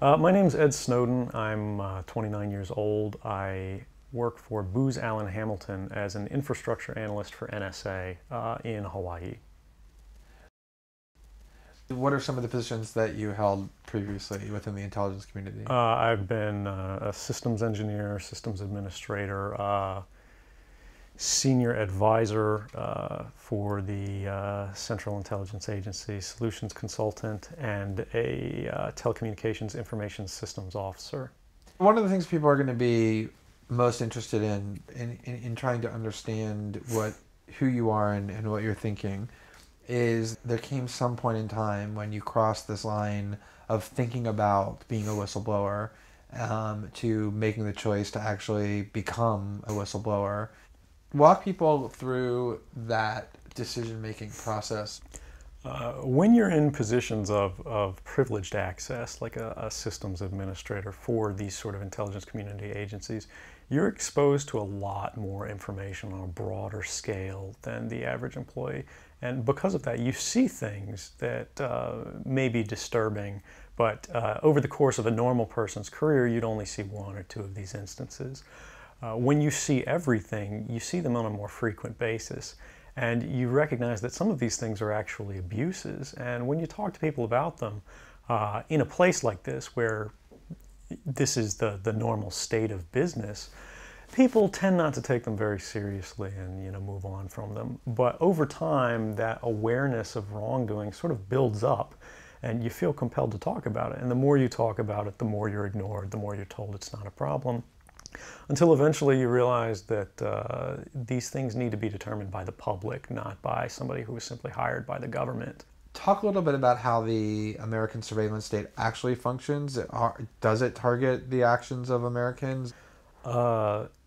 My name's Ed Snowden. I'm 29 years old. I work for Booz Allen Hamilton as an infrastructure analyst for NSA in Hawaii. What are some of the positions that you held previously within the intelligence community? I've been a systems engineer, systems administrator, senior advisor for the Central Intelligence Agency, solutions consultant, and a telecommunications information systems officer. One of the things people are going to be most interested in trying to understand who you are and what you're thinking is there came some point in time when you crossed this line of thinking about being a whistleblower to making the choice to actually become a whistleblower. Walk people through that decision-making process. When you're in positions of privileged access, like a systems administrator for these sort of intelligence community agencies, you're exposed to a lot more information on a broader scale than the average employee. And because of that, you see things that may be disturbing, but over the course of a normal person's career, you'd only see one or two of these instances. When you see everything, you see them on a more frequent basis. And you recognize that some of these things are actually abuses. And when you talk to people about them, in a place like this where this is the normal state of business, people tend not to take them very seriously and move on from them. But over time, that awareness of wrongdoing sort of builds up and you feel compelled to talk about it. And the more you talk about it, the more you're ignored, the more you're told it's not a problem. Until eventually you realize that these things need to be determined by the public, not by somebody who was simply hired by the government. Talk a little bit about how the American surveillance state actually functions. Does it target the actions of Americans? NSA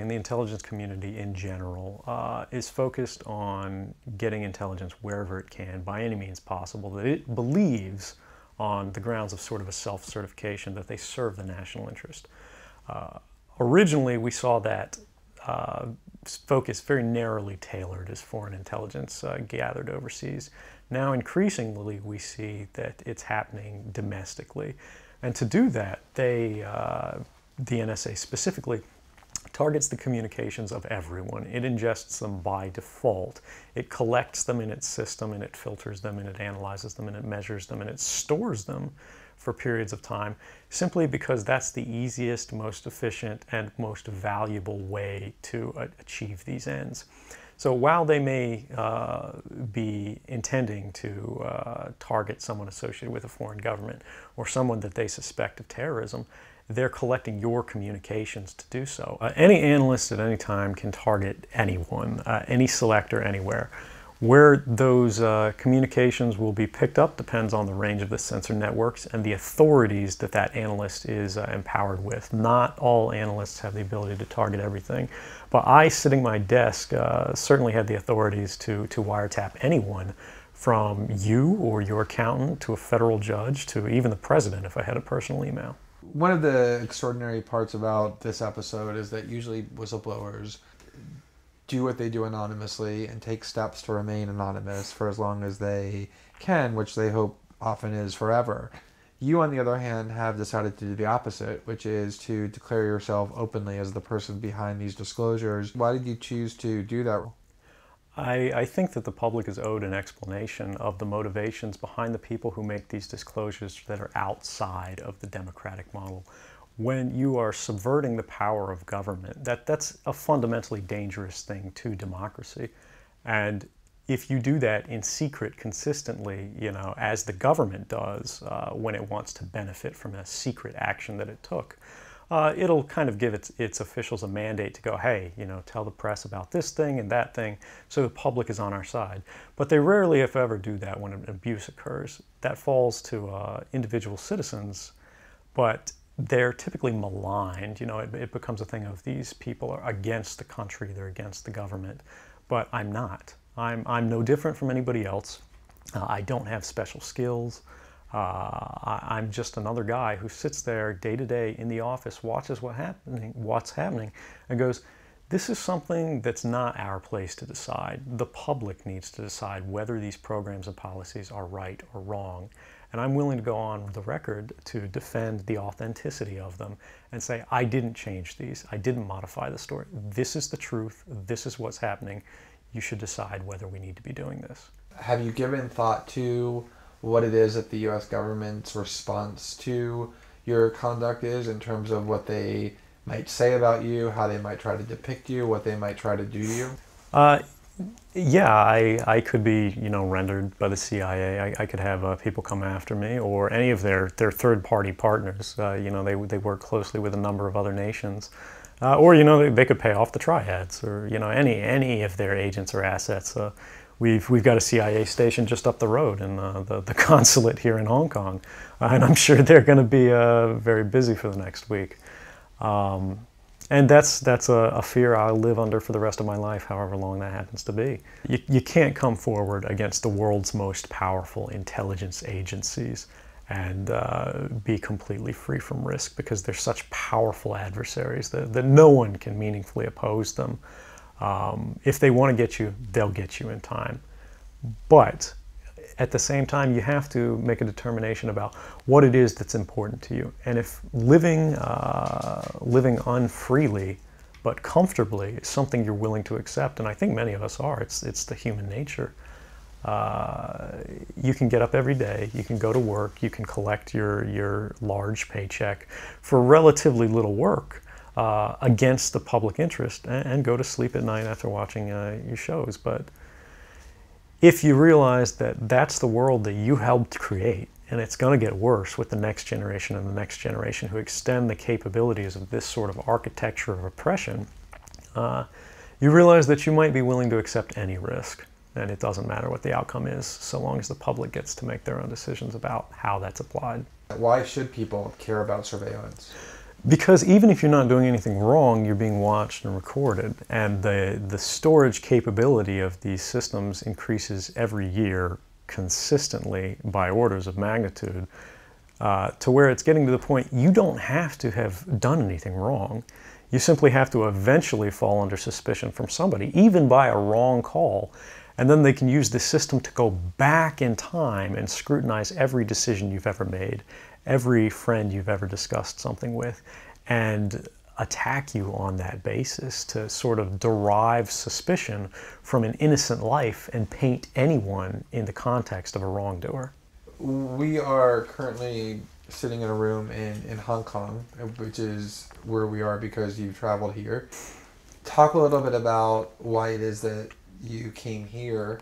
and the intelligence community in general is focused on getting intelligence wherever it can by any means possible that it believes on the grounds of sort of a self-certification that they serve the national interest. Originally, we saw that focus very narrowly tailored as foreign intelligence gathered overseas. Now, increasingly, we see that it's happening domestically. And to do that, the NSA specifically targets the communications of everyone. It ingests them by default. It collects them in its system, and it filters them, and it analyzes them, and it measures them, and it stores them for periods of time, simply because that's the easiest, most efficient, and most valuable way to achieve these ends. So while they may be intending to target someone associated with a foreign government or someone that they suspect of terrorism, they're collecting your communications to do so. Any analyst at any time can target anyone, any selector, anywhere. Where those communications will be picked up depends on the range of the sensor networks and the authorities that that analyst is empowered with. Not all analysts have the ability to target everything, but I, sitting at my desk, certainly had the authorities to wiretap anyone, from you or your accountant to a federal judge to even the president if I had a personal email. One of the extraordinary parts about this episode is that usually whistleblowers do what they do anonymously and take steps to remain anonymous for as long as they can, which they hope often is forever. You, on the other hand, have decided to do the opposite, which is to declare yourself openly as the person behind these disclosures. Why did you choose to do that? I think that the public is owed an explanation of the motivations behind the people who make these disclosures that are outside of the democratic model. When you are subverting the power of government, that's a fundamentally dangerous thing to democracy. And if you do that in secret consistently, as the government does when it wants to benefit from a secret action that it took, it'll kind of give its officials a mandate to go, hey, tell the press about this thing and that thing, so the public is on our side. But they rarely, if ever, do that when an abuse occurs. That falls to individual citizens, but they're typically maligned. It becomes a thing of these people are against the country, they're against the government. But I'm not. I'm no different from anybody else. I don't have special skills. I'm just another guy who sits there day to day in the office, watches what's happening, and goes, this is something that's not our place to decide. The public needs to decide whether these programs and policies are right or wrong. And I'm willing to go on the record to defend the authenticity of them and say, I didn't change these. I didn't modify the story. This is the truth. This is what's happening. You should decide whether we need to be doing this. Have you given thought to what it is that the U.S. government's response to your conduct is, in terms of what they might say about you, how they might try to depict you, what they might try to do to you? Yeah, I could be, rendered by the CIA. I could have people come after me, or any of their third-party partners. They work closely with a number of other nations, or they could pay off the triads, or any of their agents or assets. We've got a CIA station just up the road in the consulate here in Hong Kong, and I'm sure they're going to be very busy for the next week. And that's a fear I'll live under for the rest of my life, however long that happens to be. You can't come forward against the world's most powerful intelligence agencies and be completely free from risk, because they're such powerful adversaries that no one can meaningfully oppose them. If they want to get you, they'll get you in time. But at the same time, you have to make a determination about what it is that's important to you. And if living unfreely but comfortably is something you're willing to accept, and I think many of us are, it's the human nature. You can get up every day, you can go to work, you can collect your large paycheck for relatively little work against the public interest, and go to sleep at night after watching your shows. But if you realize that that's the world that you helped create, and it's going to get worse with the next generation and the next generation who extend the capabilities of this sort of architecture of oppression, you realize that you might be willing to accept any risk. And it doesn't matter what the outcome is, so long as the public gets to make their own decisions about how that's applied. Why should people care about surveillance? Because even if you're not doing anything wrong, you're being watched and recorded. And the storage capability of these systems increases every year consistently by orders of magnitude, to where it's getting to the point you don't have to have done anything wrong. You simply have to eventually fall under suspicion from somebody, even by a wrong call. And then they can use the system to go back in time and scrutinize every decision you've ever made, every friend you've ever discussed something with, and attack you on that basis to sort of derive suspicion from an innocent life and paint anyone in the context of a wrongdoer. We are currently sitting in a room in Hong Kong, which is where we are because you traveled here. Talk a little bit about why it is that you came here,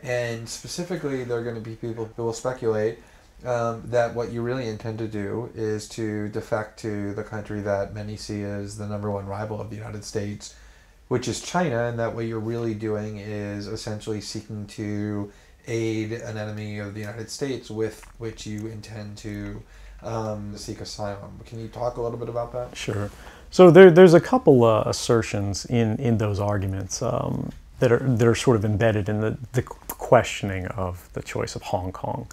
and specifically there are going to be people who will speculate that what you really intend to do is to defect to the country that many see as the #1 rival of the United States, which is China, and that what you're really doing is essentially seeking to aid an enemy of the United States with which you intend to seek asylum. Can you talk a little bit about that? Sure. So there's a couple assertions in those arguments that are sort of embedded in the questioning of the choice of Hong Kong.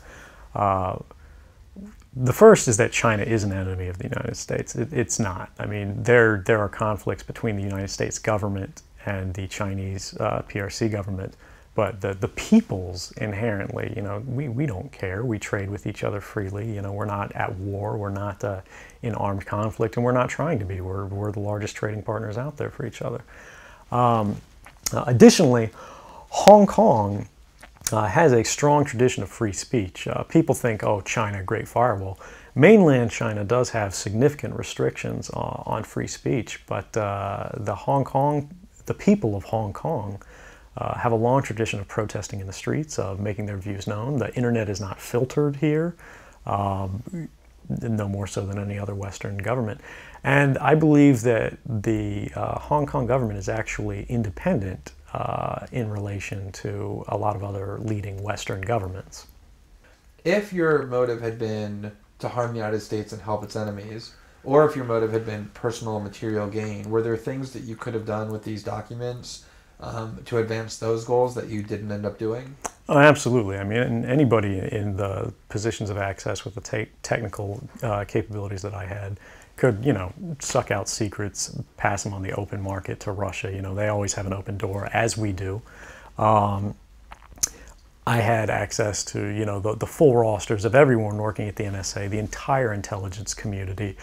The first is that China is an enemy of the United States. It's not. I mean, there are conflicts between the United States government and the Chinese PRC government, but the peoples inherently, we don't care. We trade with each other freely. We're not at war. We're not in armed conflict, and we're not trying to be. We're the largest trading partners out there for each other. Additionally, Hong Kong has a strong tradition of free speech. People think, oh, China, great firewall. Mainland China does have significant restrictions on free speech, but the people of Hong Kong have a long tradition of protesting in the streets, of making their views known. The internet is not filtered here, no more so than any other Western government. And I believe that the Hong Kong government is actually independent in relation to a lot of other leading Western governments. If your motive had been to harm the United States and help its enemies, or if your motive had been personal material gain, were there things that you could have done with these documents to advance those goals that you didn't end up doing? Oh, absolutely. I mean, anybody in the positions of access with the technical capabilities that I had could, suck out secrets, pass them on the open market to Russia. They always have an open door, as we do. I had access to, you know, the full rosters of everyone working at the NSA, the entire intelligence community,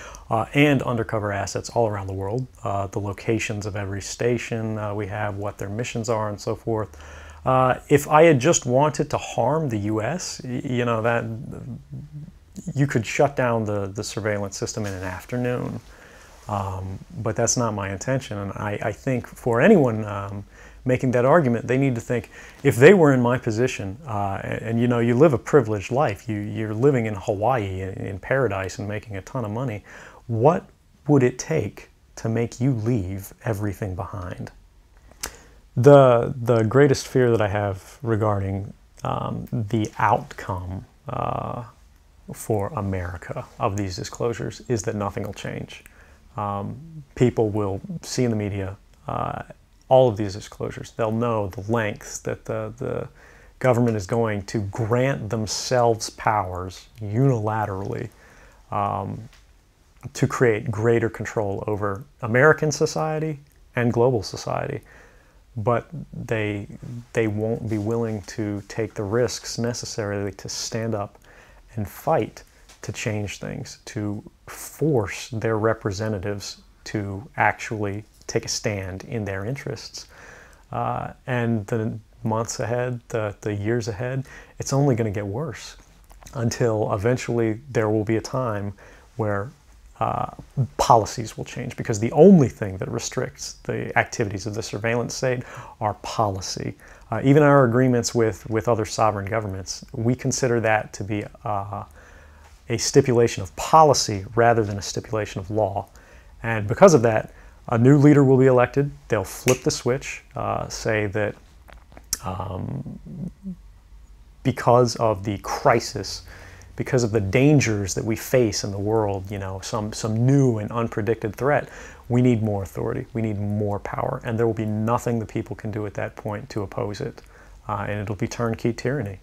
and undercover assets all around the world, the locations of every station we have, what their missions are, and so forth. If I had just wanted to harm the U.S., you know, that you could shut down the surveillance system in an afternoon. But that's not my intention, and I think for anyone making that argument, they need to think, if they were in my position, and you know, you live a privileged life, you're living in Hawaii in paradise and making a ton of money, what would it take to make you leave everything behind? The greatest fear that I have regarding the outcome for America of these disclosures is that nothing will change. People will see in the media all of these disclosures. They'll know the lengths that the government is going to grant themselves powers unilaterally to create greater control over American society and global society. But they won't be willing to take the risks necessarily to stand up and fight to change things, to force their representatives to actually take a stand in their interests. And the months ahead, the years ahead, it's only going to get worse until eventually there will be a time where policies will change, because the only thing that restricts the activities of the surveillance state are policy. Even our agreements with other sovereign governments, we consider that to be a stipulation of policy rather than a stipulation of law. And because of that, a new leader will be elected. They'll flip the switch, say that because of the crisis, because of the dangers that we face in the world, you know, some new and unpredicted threat, we need more authority, we need more power, and there will be nothing the people can do at that point to oppose it, and it'll be turnkey tyranny.